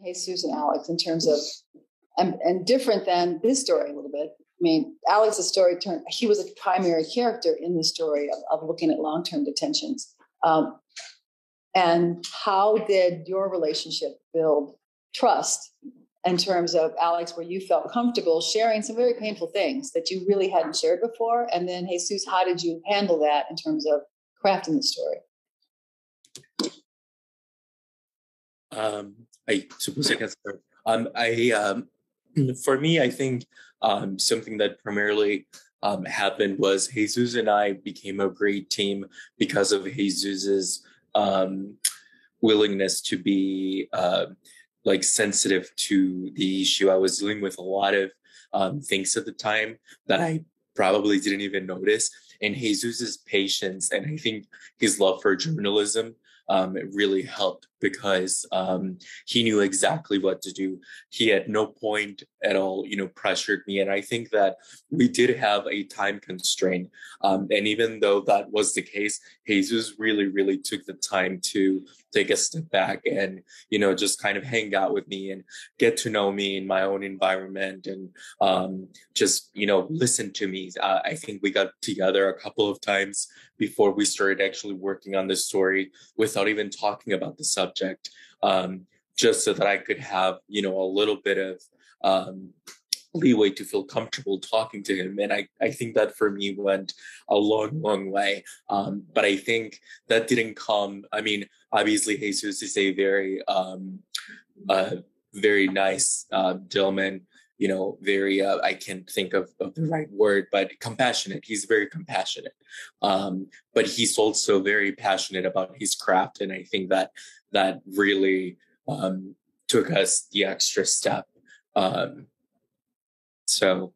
Jesus and Alex in terms of, and different than this story a little bit. I mean, Alex's story he was a primary character in the story of looking at long-term detentions. And how did your relationship build trust in terms of, Alex, where you felt comfortable sharing some very painful things that you really hadn't shared before? And then, Jesus, how did you handle that in terms of crafting the story? I suppose I can start. For me, I think something that primarily happened was Jesus and I became a great team because of Jesus's willingness to be sensitive to the issue. I was dealing with a lot of things at the time that I probably didn't even notice. And Jesus's patience and I think his love for journalism it really helped because he knew exactly what to do. He at no point at all, pressured me. And I think that we did have a time constraint. And even though that was the case, Jesus really, really took the time to take a step back and, just kind of hang out with me and get to know me in my own environment and just, listen to me. I think we got together a couple of times before we started actually working on this story without even talking about the subject, just so that I could have, a little bit of leeway to feel comfortable talking to him. And I think that for me went a long, long way. But I think that didn't come, obviously Jesus is a very, very nice gentleman, very, I can't think of the right word, but compassionate. He's very compassionate. But he's also very passionate about his craft. And I think that really took us the extra step. So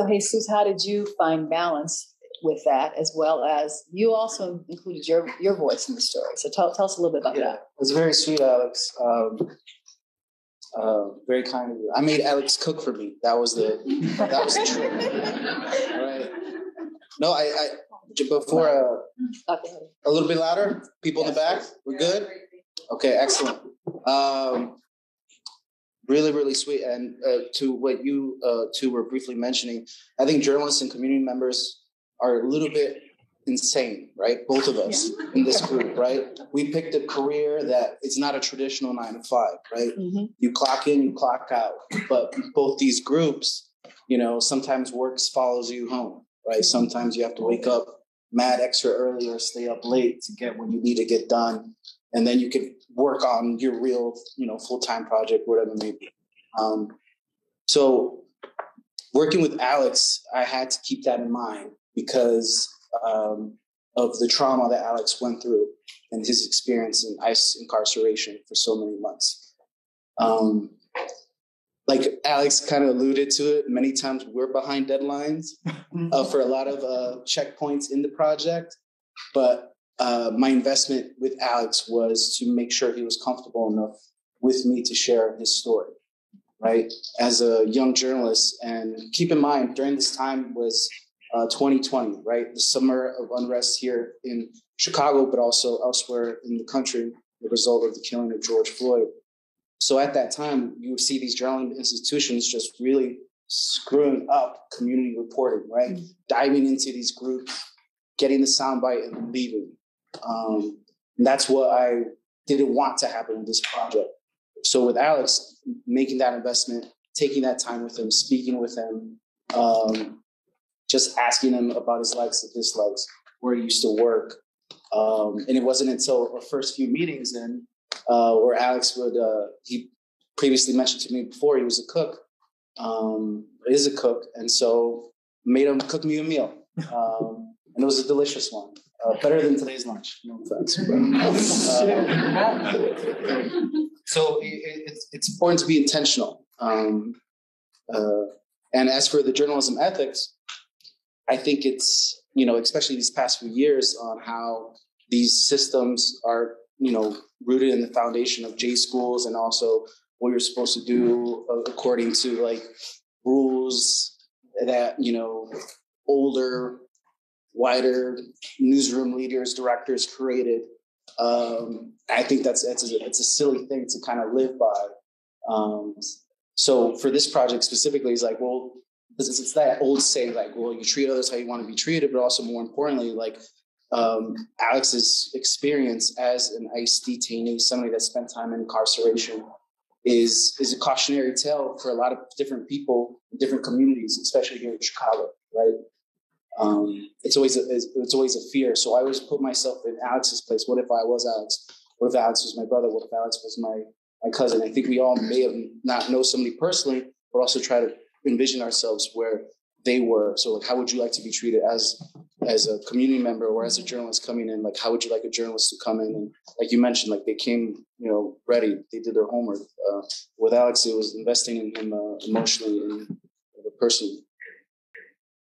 Jesus, how did you find balance with that, as well as you also included your voice in the story? So tell us a little bit about that. It was very sweet, Alex. Very kind of you. I made Alex cook for me. That was the trick. Right? No, I before a little bit louder. People in the back, we're good. Okay, excellent. Really, really sweet. And to what you two were briefly mentioning, I think journalists and community members are a little bit insane, right? Both of us in this group, right? We picked a career that is not a traditional 9 to 5, right? Mm-hmm. You clock in, you clock out. But both these groups, sometimes work follows you home, right? Sometimes you have to wake up mad extra early or stay up late to get what you need to get done. And then you can work on your real, full-time project, whatever it may be. So working with Alex, I had to keep that in mind because of the trauma that Alex went through and his experience in ICE incarceration for so many months. Like Alex kind of alluded to it, many times we're behind deadlines for a lot of checkpoints in the project. But my investment with Alex was to make sure he was comfortable enough with me to share his story, right? As a young journalist, and keep in mind, during this time was 2020, right? The summer of unrest here in Chicago, but also elsewhere in the country, the result of the killing of George Floyd. So at that time, you would see these journalism institutions just really screwing up community reporting, right? Mm-hmm. Diving into these groups, getting the soundbite and leaving. And that's what I didn't want to happen with this project. So with Alex, making that investment, taking that time with him, speaking with him, just asking him about his likes and dislikes, where he used to work. And it wasn't until our first few meetings in where Alex would, he previously mentioned to me before, he was a cook, is a cook. And so made him cook me a meal. And it was a delicious one. Better than today's lunch, no offense. So it's important to be intentional. And as for the journalism ethics, I think it's, especially these past few years on how these systems are, rooted in the foundation of J schools and also what you're supposed to do according to rules that, older, wider newsroom leaders, directors created. I think it's a silly thing to kind of live by. So for this project specifically, it's like, well, it's that old saying, like, well, you treat others how you want to be treated, but also more importantly, like Alex's experience as an ICE detainee, somebody that spent time in incarceration, is a cautionary tale for a lot of different people in different communities, especially here in Chicago, right? It's always a fear. So I always put myself in Alex's place. What if I was Alex? What if Alex was my brother? What if Alex was my cousin? I think we all may have not know somebody personally, but also try to envision ourselves where they were. So like, how would you like to be treated as a community member or as a journalist coming in? Like, how would you like a journalist to come in? And like you mentioned, like they came, ready. They did their homework. With Alex, it was investing in him emotionally and personally.